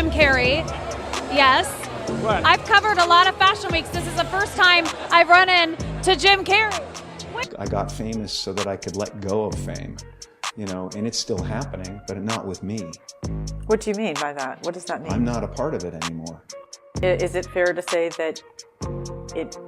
Jim Carrey. Yes. What? I've covered a lot of fashion weeks. This is the first time I've run into Jim Carrey. I got famous so that I could let go of fame, you know, and it's still happening, but not with me. What do you mean by that? What does that mean? I'm not a part of it anymore. Is it fair to say that it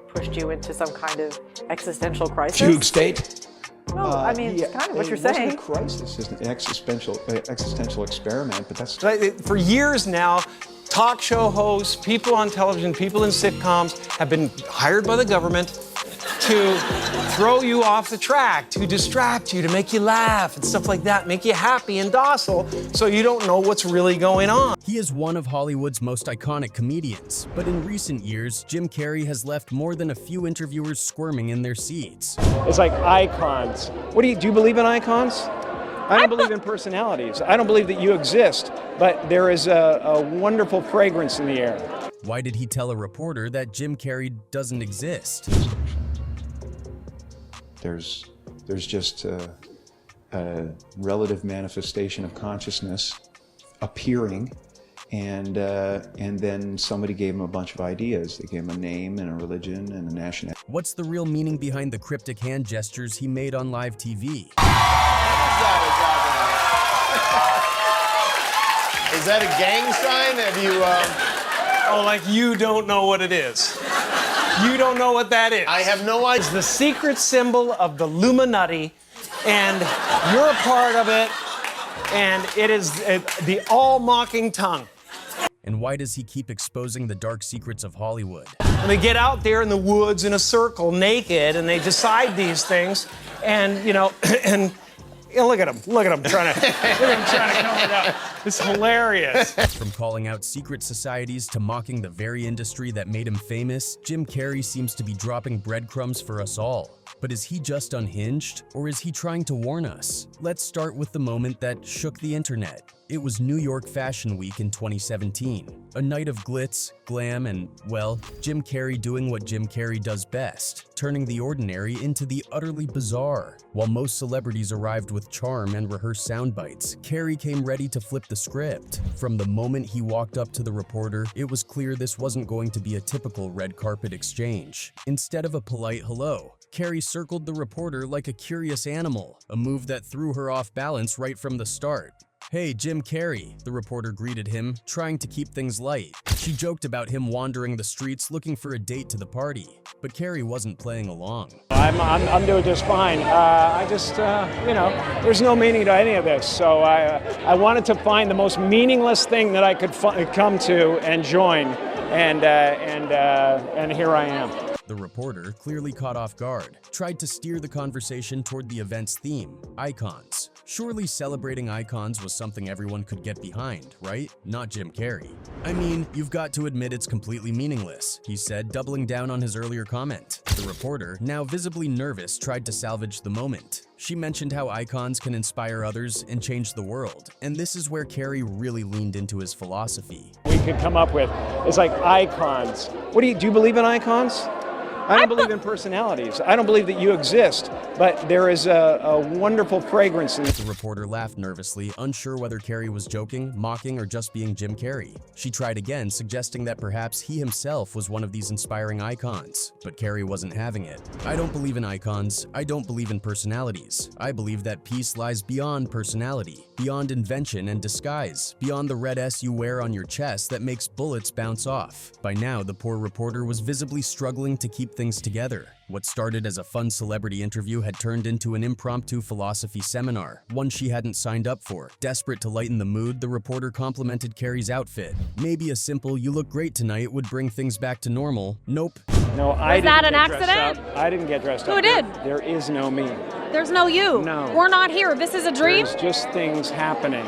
pushed you into some kind of existential crisis? Fugue state? No, I mean, it's kind of what you're saying. It wasn't a crisis, it's an existential experiment, but that's... For years now, talk show hosts, people on television, people in sitcoms have been hired by the government to throw you off the track, to distract you, to make you laugh and stuff like that, make you happy and docile so you don't know what's really going on. He is one of Hollywood's most iconic comedians, but in recent years, Jim Carrey has left more than a few interviewers squirming in their seats. It's like icons. Do you believe in icons? I don't believe in personalities. I don't believe that you exist, but there is a wonderful fragrance in the air. Why did he tell a reporter that Jim Carrey doesn't exist? There's just a relative manifestation of consciousness appearing, and then somebody gave him a bunch of ideas. They gave him a name and a religion and a nationality. What's the real meaning behind the cryptic hand gestures he made on live TV? Is that a gang sign? Have you, Oh, like you don't know what it is. You don't know what that is. I have no idea. It's the secret symbol of the Illuminati, and you're a part of it, and it is the all-mocking tongue. And why does he keep exposing the dark secrets of Hollywood? And they get out there in the woods in a circle, naked, and they decide these things, and, you know, and... Yeah, look at him trying to come it out. It's hilarious. From calling out secret societies to mocking the very industry that made him famous, Jim Carrey seems to be dropping breadcrumbs for us all. But is he just unhinged, or is he trying to warn us? Let's start with the moment that shook the internet. It was New York Fashion Week in 2017. A night of glitz, glam, and, well, Jim Carrey doing what Jim Carrey does best, turning the ordinary into the utterly bizarre. While most celebrities arrived with charm and rehearsed sound bites, Carrey came ready to flip the script. From the moment he walked up to the reporter, it was clear this wasn't going to be a typical red carpet exchange. Instead of a polite hello, Carrey circled the reporter like a curious animal, a move that threw her off balance right from the start. "Hey, Jim Carrey," the reporter greeted him, trying to keep things light. She joked about him wandering the streets looking for a date to the party, but Carrey wasn't playing along. I'm doing just fine. I just, you know, there's no meaning to any of this, so I wanted to find the most meaningless thing that I could come to and join, and here I am. The reporter, clearly caught off guard, tried to steer the conversation toward the event's theme, icons. Surely celebrating icons was something everyone could get behind, right? Not Jim Carrey. "I mean, you've got to admit it's completely meaningless," he said, doubling down on his earlier comment. The reporter, now visibly nervous, tried to salvage the moment. She mentioned how icons can inspire others and change the world, and this is where Carrey really leaned into his philosophy. We could come up with, it's like icons. Do you believe in icons? I don't believe in personalities. I don't believe that you exist, but there is a wonderful fragrance in it. The reporter laughed nervously, unsure whether Carrey was joking, mocking, or just being Jim Carrey. She tried again, suggesting that perhaps he himself was one of these inspiring icons, but Carrey wasn't having it. "I don't believe in icons. I don't believe in personalities. I believe that peace lies beyond personality, beyond invention and disguise, beyond the red S you wear on your chest that makes bullets bounce off." By now, the poor reporter was visibly struggling to keep things together. What started as a fun celebrity interview had turned into an impromptu philosophy seminar, one she hadn't signed up for. Desperate to lighten the mood, the reporter complimented Carrey's outfit. Maybe a simple "you look great tonight" would bring things back to normal. Nope. No, I didn't that an get dressed accident? up. I didn't get dressed up. Who did? There is no me. There's no you. No. We're not here. This is a dream? There's just things happening.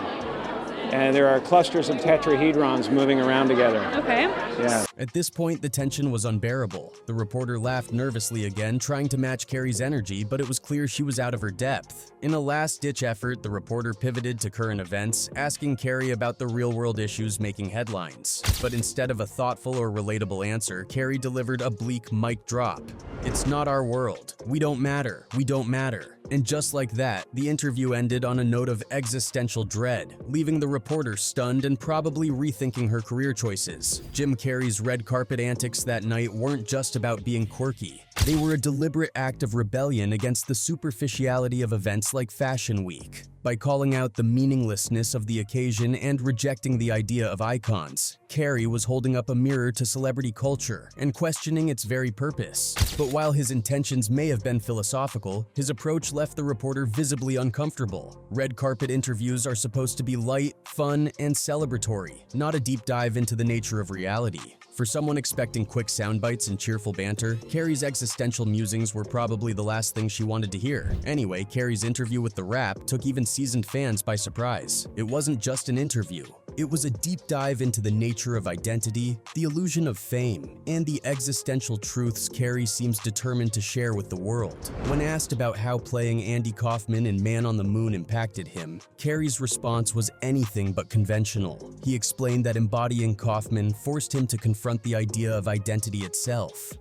And there are clusters of tetrahedrons moving around together. Okay. Yeah. At this point, the tension was unbearable. The reporter laughed nervously again, trying to match Carrey's energy, but it was clear she was out of her depth. In a last-ditch effort, the reporter pivoted to current events, asking Carrey about the real-world issues making headlines. But instead of a thoughtful or relatable answer, Carrey delivered a bleak mic drop. "It's not our world. We don't matter. We don't matter." And just like that, the interview ended on a note of existential dread, leaving the reporter stunned and probably rethinking her career choices. Jim Carrey's red carpet antics that night weren't just about being quirky. They were a deliberate act of rebellion against the superficiality of events like Fashion Week. By calling out the meaninglessness of the occasion and rejecting the idea of icons, Carrey was holding up a mirror to celebrity culture and questioning its very purpose. But while his intentions may have been philosophical, his approach left the reporter visibly uncomfortable. Red carpet interviews are supposed to be light, fun, and celebratory, not a deep dive into the nature of reality. For someone expecting quick sound bites and cheerful banter, Carrey's existential musings were probably the last thing she wanted to hear. Anyway, Carrey's interview with The Wrap took even seasoned fans by surprise. It wasn't just an interview. It was a deep dive into the nature of identity, the illusion of fame, and the existential truths Carrey seems determined to share with the world. When asked about how playing Andy Kaufman in Man on the Moon impacted him, Carrey's response was anything but conventional. He explained that embodying Kaufman forced him to confront the idea of identity itself.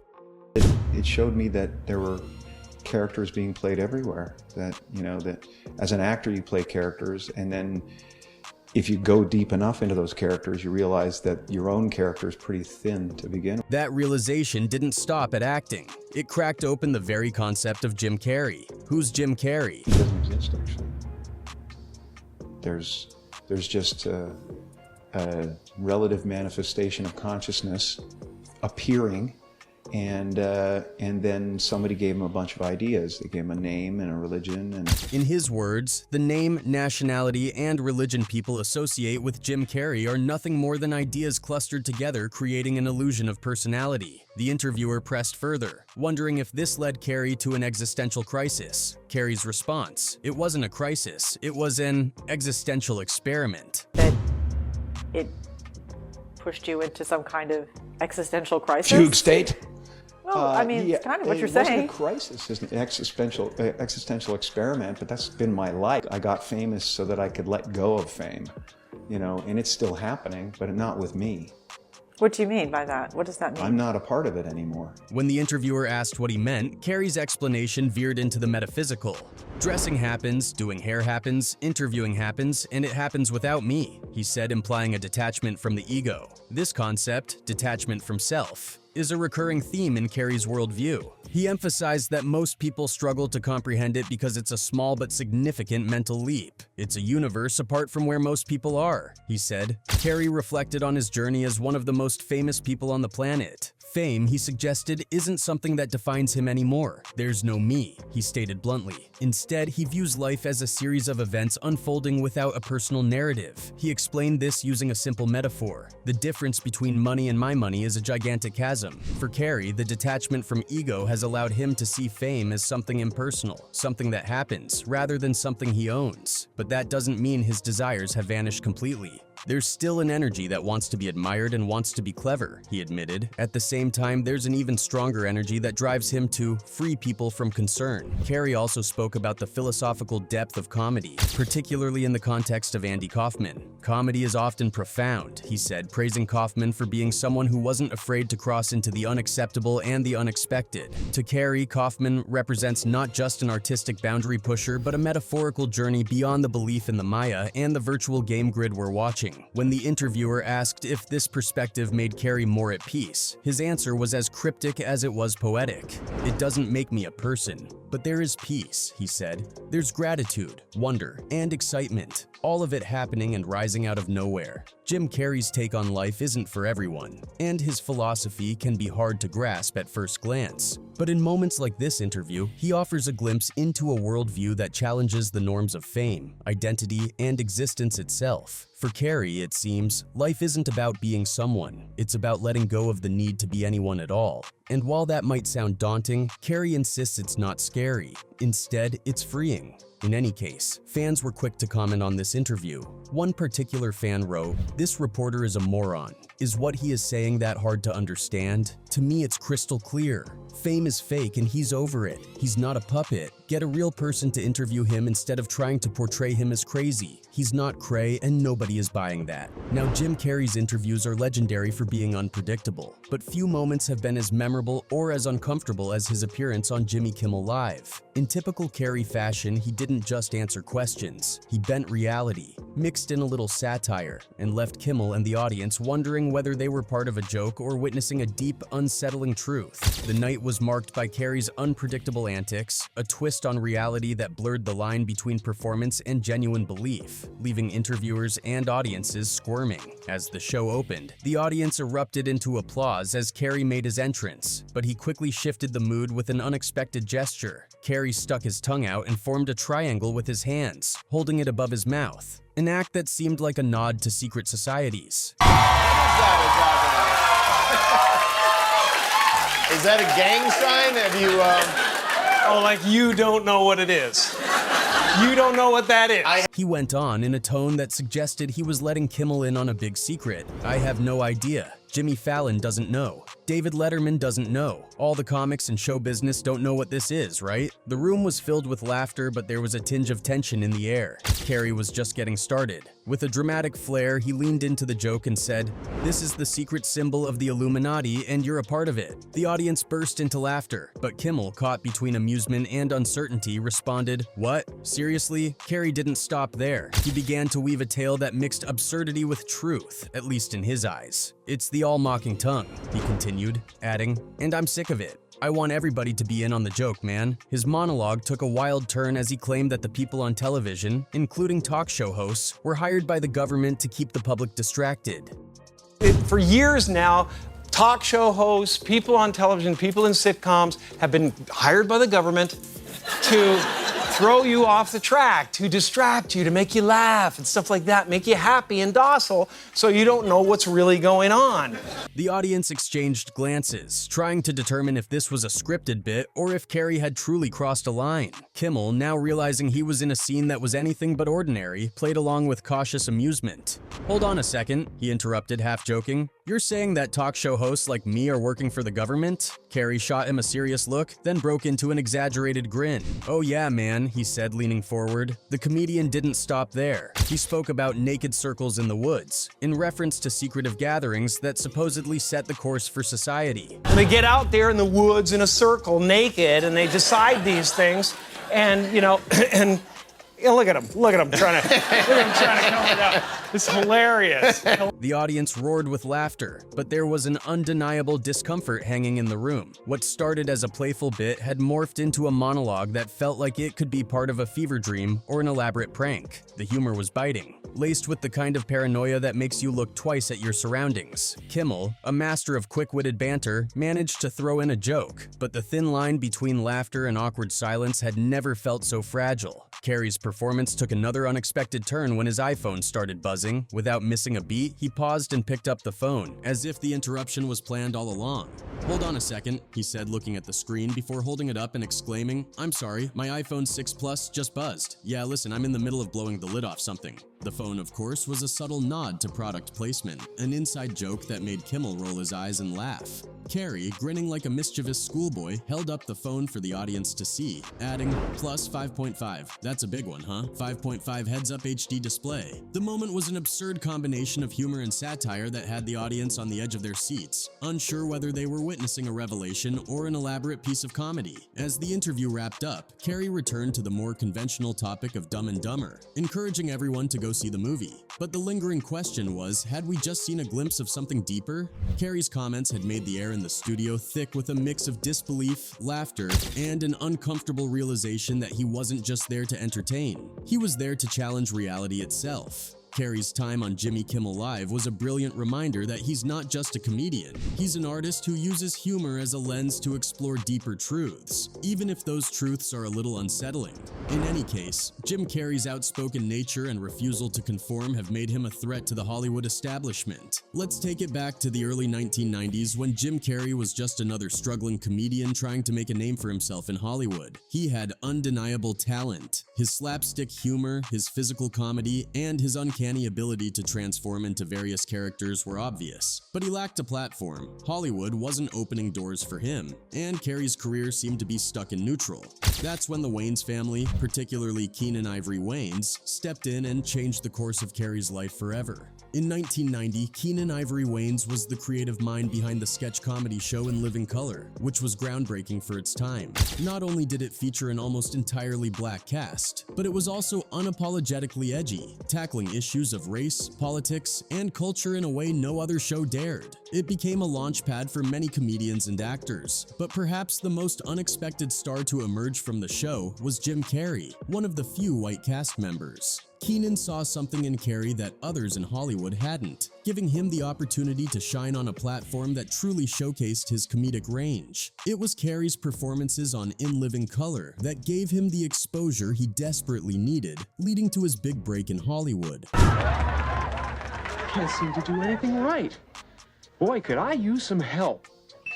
It showed me that there were characters being played everywhere. That as an actor you play characters, and then if you go deep enough into those characters, you realize that your own character is pretty thin to begin with. That realization didn't stop at acting. It cracked open the very concept of Jim Carrey. Who's Jim Carrey? He doesn't exist, actually. There's just a relative manifestation of consciousness appearing, and then somebody gave him a bunch of ideas. They gave him a name and a religion. And in his words, the name, nationality, and religion people associate with Jim Carrey are nothing more than ideas clustered together, creating an illusion of personality. The interviewer pressed further, wondering if this led Carrey to an existential crisis. Carrey's response: it wasn't a crisis, it was an existential experiment. That it pushed you into some kind of existential crisis? fugue state. Well, I mean, it's kind of what you're saying. It wasn't a crisis, it's an existential experiment, but that's been my life. I got famous so that I could let go of fame, and it's still happening, but not with me. What do you mean by that? What does that mean? I'm not a part of it anymore. When the interviewer asked what he meant, Carrey's explanation veered into the metaphysical. Dressing happens, doing hair happens, interviewing happens, and it happens without me, he said, implying a detachment from the ego. This concept, detachment from self, is a recurring theme in Carrey's worldview. He emphasized that most people struggle to comprehend it because it's a small but significant mental leap. It's a universe apart from where most people are, he said. Carrey reflected on his journey as one of the most famous people on the planet. Fame, he suggested, isn't something that defines him anymore. There's no me, he stated bluntly. Instead, he views life as a series of events unfolding without a personal narrative. He explained this using a simple metaphor. The difference between money and my money is a gigantic chasm. For Carrey, the detachment from ego has allowed him to see fame as something impersonal, something that happens, rather than something he owns. But that doesn't mean his desires have vanished completely. There's still an energy that wants to be admired and wants to be clever, he admitted. At the same time, there's an even stronger energy that drives him to free people from concern. Carrey also spoke about the philosophical depth of comedy, particularly in the context of Andy Kaufman. Comedy is often profound, he said, praising Kaufman for being someone who wasn't afraid to cross into the unacceptable and the unexpected. To Carrey, Kaufman represents not just an artistic boundary pusher, but a metaphorical journey beyond the belief in the Maya and the virtual game grid we're watching. When the interviewer asked if this perspective made Carrey more at peace, his answer was as cryptic as it was poetic. It doesn't make me a person, but there is peace, he said. There's gratitude, wonder, and excitement, all of it happening and rising out of nowhere. Jim Carrey's take on life isn't for everyone, and his philosophy can be hard to grasp at first glance. But in moments like this interview, he offers a glimpse into a worldview that challenges the norms of fame, identity, and existence itself. For Carrey, it seems, life isn't about being someone, it's about letting go of the need to be anyone at all. And while that might sound daunting, Carrey insists it's not scary. Instead, it's freeing. In any case, fans were quick to comment on this interview. One particular fan wrote, "This reporter is a moron. Is what he is saying that hard to understand? To me, it's crystal clear. Fame is fake and he's over it. He's not a puppet. Get a real person to interview him instead of trying to portray him as crazy. He's not cray and nobody is buying that." Now, Jim Carrey's interviews are legendary for being unpredictable, but few moments have been as memorable or as uncomfortable as his appearance on Jimmy Kimmel Live. In typical Carrey fashion, he didn't just answer questions, he bent reality, mixed in a little satire, and left Kimmel and the audience wondering whether they were part of a joke or witnessing a deep, unsettling truth. The night was marked by Carrey's unpredictable antics, a twist on reality that blurred the line between performance and genuine belief, leaving interviewers and audiences squirming. As the show opened, the audience erupted into applause as Carrey made his entrance, but he quickly shifted the mood with an unexpected gesture. Carrey stuck his tongue out and formed a triangle with his hands, holding it above his mouth, an act that seemed like a nod to secret societies. Is that a gang sign? Have you, Oh, like you don't know what it is. You don't know what that is. He went on in a tone that suggested he was letting Kimmel in on a big secret. I have no idea. Jimmy Fallon doesn't know. David Letterman doesn't know. All the comics and show business don't know what this is, right? The room was filled with laughter, but there was a tinge of tension in the air. Carrey was just getting started. With a dramatic flair, he leaned into the joke and said, "This is the secret symbol of the Illuminati, and you're a part of it." The audience burst into laughter, but Kimmel, caught between amusement and uncertainty, responded, "What? Seriously?" Carrey didn't stop there. He began to weave a tale that mixed absurdity with truth, at least in his eyes. "It's the all-mocking tongue," he continued, adding, "and I'm sick of it. I want everybody to be in on the joke, man." His monologue took a wild turn as he claimed that the people on television, including talk show hosts, were hired by the government to keep the public distracted. For years now, talk show hosts, people on television, people in sitcoms have been hired by the government to throw you off the track, to distract you, to make you laugh and stuff like that, make you happy and docile so you don't know what's really going on. The audience exchanged glances, trying to determine if this was a scripted bit or if Carrey had truly crossed a line. Kimmel, now realizing he was in a scene that was anything but ordinary, played along with cautious amusement. "Hold on a second," he interrupted, half joking. "You're saying that talk show hosts like me are working for the government?" Carrey shot him a serious look, then broke into an exaggerated grin. "Oh yeah, man," he said, leaning forward. The comedian didn't stop there. He spoke about naked circles in the woods, in reference to secretive gatherings that supposedly set the course for society. And they get out there in the woods in a circle, naked, and they decide these things, and, and look at him trying to come it out. It's hilarious. The audience roared with laughter, but there was an undeniable discomfort hanging in the room. What started as a playful bit had morphed into a monologue that felt like it could be part of a fever dream or an elaborate prank. The humor was biting, laced with the kind of paranoia that makes you look twice at your surroundings. Kimmel, a master of quick-witted banter, managed to throw in a joke, but the thin line between laughter and awkward silence had never felt so fragile. Carrey's performance took another unexpected turn when his iPhone started buzzing. Without missing a beat, he paused and picked up the phone, as if the interruption was planned all along. "Hold on a second," he said, looking at the screen before holding it up and exclaiming, "I'm sorry, my iPhone 6 Plus just buzzed. Yeah, listen, I'm in the middle of blowing the lid off something." The phone, of course, was a subtle nod to product placement, an inside joke that made Kimmel roll his eyes and laugh. Carrey, grinning like a mischievous schoolboy, held up the phone for the audience to see, adding, "Plus 5.5. That's a big one, huh? 5.5 heads-up HD display." The moment was an absurd combination of humor and satire that had the audience on the edge of their seats, unsure whether they were witnessing a revelation or an elaborate piece of comedy. As the interview wrapped up, Carrey returned to the more conventional topic of Dumb and Dumber, encouraging everyone to go see the movie. But the lingering question was, had we just seen a glimpse of something deeper? Carrey's comments had made the air in the studio thick with a mix of disbelief, laughter, and an uncomfortable realization that he wasn't just there to entertain. He was there to challenge reality itself. Carrey's time on Jimmy Kimmel Live was a brilliant reminder that he's not just a comedian. He's an artist who uses humor as a lens to explore deeper truths, even if those truths are a little unsettling. In any case, Jim Carrey's outspoken nature and refusal to conform have made him a threat to the Hollywood establishment. Let's take it back to the early 1990s when Jim Carrey was just another struggling comedian trying to make a name for himself in Hollywood. He had undeniable talent. His slapstick humor, his physical comedy, and his uncanny uncanny ability to transform into various characters were obvious, but he lacked a platform. Hollywood wasn't opening doors for him, and Carrey's career seemed to be stuck in neutral. That's when the Wayans family, particularly Keenen Ivory Wayans, stepped in and changed the course of Carrey's life forever. In 1990, Keenen Ivory Wayans was the creative mind behind the sketch comedy show In Living Color, which was groundbreaking for its time. Not only did it feature an almost entirely black cast, but it was also unapologetically edgy, tackling issues of race, politics, and culture in a way no other show dared. It became a launchpad for many comedians and actors, but perhaps the most unexpected star to emerge from the show was Jim Carrey, one of the few white cast members. Keenen saw something in Carrey that others in Hollywood hadn't, giving him the opportunity to shine on a platform that truly showcased his comedic range. It was Carrey's performances on In Living Color that gave him the exposure he desperately needed, leading to his big break in Hollywood. Can't seem to do anything right. Boy, could I use some help.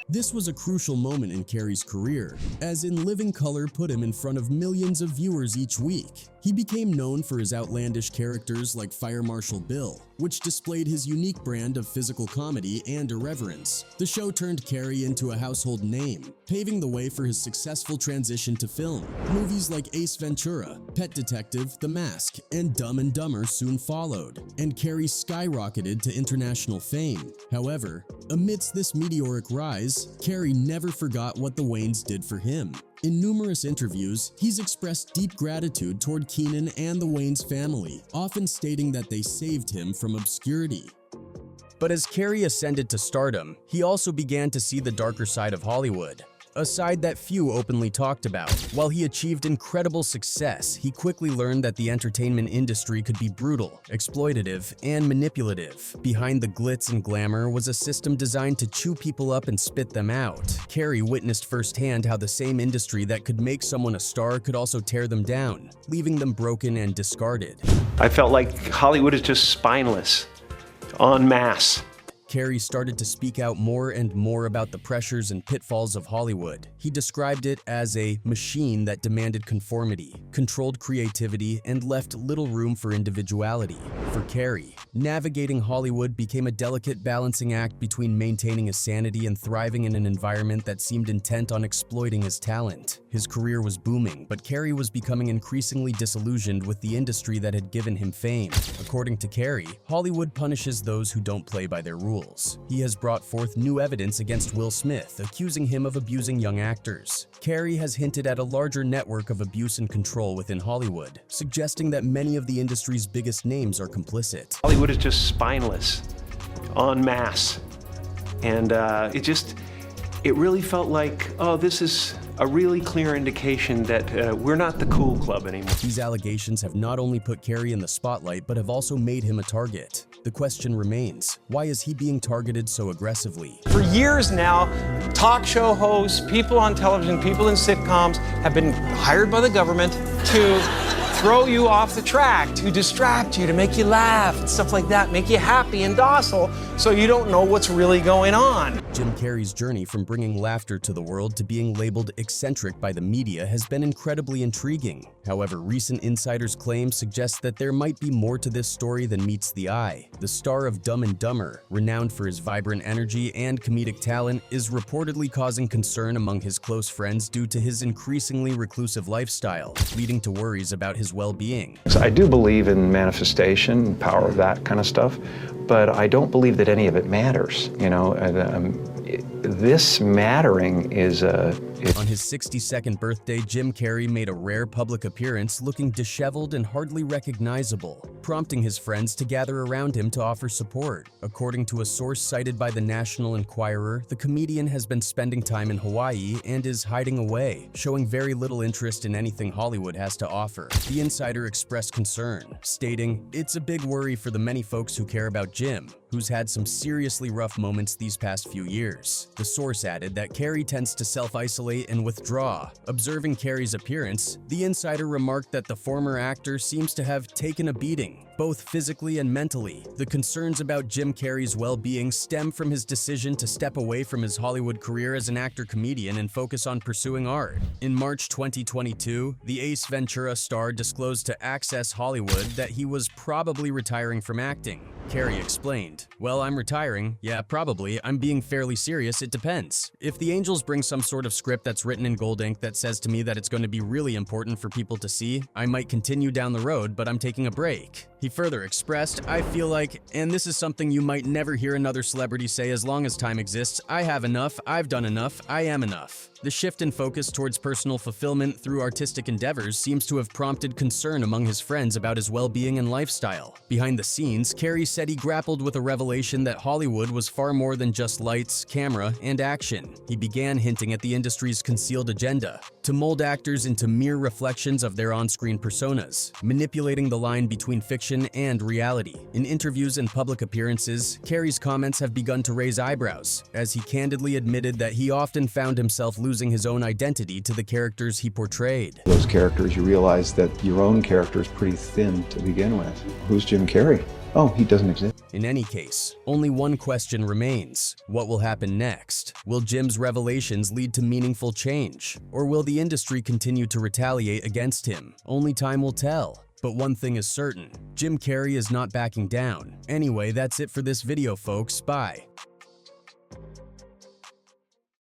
This was a crucial moment in Carrey's career, as In Living Color put him in front of millions of viewers each week. He became known for his outlandish characters like Fire Marshal Bill, which displayed his unique brand of physical comedy and irreverence. The show turned Carrey into a household name, paving the way for his successful transition to film. Movies like Ace Ventura, Pet Detective, The Mask, and Dumb and Dumber soon followed, and Carrey skyrocketed to international fame. However, amidst this meteoric rise, Carrey never forgot what the Wayans did for him. In numerous interviews, he's expressed deep gratitude toward Keenen and the Wayans family, often stating that they saved him from obscurity. But as Carrey ascended to stardom, he also began to see the darker side of Hollywood, a side that few openly talked about. While he achieved incredible success, he quickly learned that the entertainment industry could be brutal, exploitative, and manipulative. Behind the glitz and glamour was a system designed to chew people up and spit them out. Carrey witnessed firsthand how the same industry that could make someone a star could also tear them down, leaving them broken and discarded. I felt like Hollywood is just spineless, en masse. Carrey started to speak out more and more about the pressures and pitfalls of Hollywood. He described it as a machine that demanded conformity, controlled creativity, and left little room for individuality. For Carrey, navigating Hollywood became a delicate balancing act between maintaining his sanity and thriving in an environment that seemed intent on exploiting his talent. His career was booming, but Carrey was becoming increasingly disillusioned with the industry that had given him fame. According to Carrey, Hollywood punishes those who don't play by their rules. He has brought forth new evidence against Will Smith, accusing him of abusing young actors. Carrey has hinted at a larger network of abuse and control within Hollywood, suggesting that many of the industry's biggest names are complicit. Hollywood is just spineless, en masse. And it really felt like, oh, this is a really clear indication that we're not the cool club anymore. These allegations have not only put Carrey in the spotlight, but have also made him a target. The question remains, why is he being targeted so aggressively? For years now, talk show hosts, people on television, people in sitcoms have been hired by the government to throw you off the track, to distract you, to make you laugh and stuff like that, make you happy and docile so you don't know what's really going on. Jim Carrey's journey from bringing laughter to the world to being labeled eccentric by the media has been incredibly intriguing. However, recent insiders' claims suggest that there might be more to this story than meets the eye. The star of Dumb and Dumber, renowned for his vibrant energy and comedic talent, is reportedly causing concern among his close friends due to his increasingly reclusive lifestyle, leading to worries about his well-being. I do believe in manifestation, power of that kind of stuff, but I don't believe that any of it matters. You know, this mattering is On his 62nd birthday, Jim Carrey made a rare public appearance looking disheveled and hardly recognizable, prompting his friends to gather around him to offer support. According to a source cited by the National Enquirer, the comedian has been spending time in Hawaii and is hiding away, showing very little interest in anything Hollywood has to offer. The insider expressed concern, stating, "It's a big worry for the many folks who care about Jim, who's had some seriously rough moments these past few years." The source added that Carrey tends to self-isolate and withdraw. Observing Carrey's appearance, the insider remarked that the former actor seems to have taken a beating, both physically and mentally. The concerns about Jim Carrey's well-being stem from his decision to step away from his Hollywood career as an actor-comedian and focus on pursuing art. In March 2022, the Ace Ventura star disclosed to Access Hollywood that he was probably retiring from acting. Carrey explained, "Well, I'm retiring. Yeah, probably. I'm being fairly serious. It depends. If the Angels bring some sort of script that's written in gold ink that says to me that it's going to be really important for people to see, I might continue down the road, but I'm taking a break." He further expressed, "I feel like, and this is something you might never hear another celebrity say as long as time exists, I have enough, I've done enough, I am enough." The shift in focus towards personal fulfillment through artistic endeavors seems to have prompted concern among his friends about his well-being and lifestyle. Behind the scenes, Carrey said he grappled with a revelation that Hollywood was far more than just lights, camera, and action. He began hinting at the industry's concealed agenda, to mold actors into mere reflections of their on-screen personas, manipulating the line between fiction and reality. In interviews and public appearances, Carrey's comments have begun to raise eyebrows, as he candidly admitted that he often found himself losing his own identity to the characters he portrayed. Those characters, you realize that your own character is pretty thin to begin with. Who's Jim Carrey? Oh, he doesn't exist. In any case, only one question remains. What will happen next? Will Jim's revelations lead to meaningful change? Or will the industry continue to retaliate against him? Only time will tell. But one thing is certain, Jim Carrey is not backing down. Anyway, that's it for this video, folks. Bye.